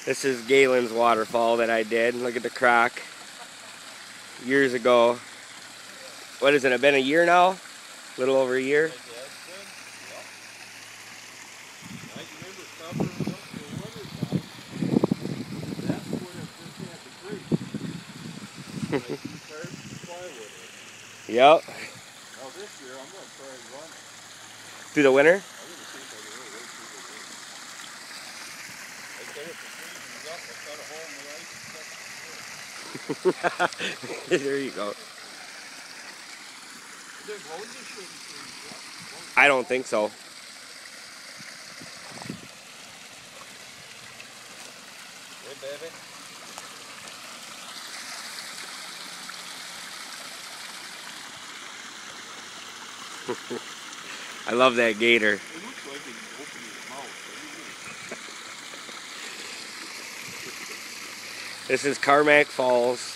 This is Gaylons waterfall that I did. Look at the crack. Years ago. What has it been, a year now? A little over a year? Yep. Now this year I'm going to try and run it. Through the winter? I'm going to see if I can really wait through the winter. I said if it freezes up, I cut a hole in the ice and cut the There you go. There's hoses shouldn't freeze up. I don't think so. Hey, baby. I love that gator. It looks like it's opening his mouth. This is Carmack Falls.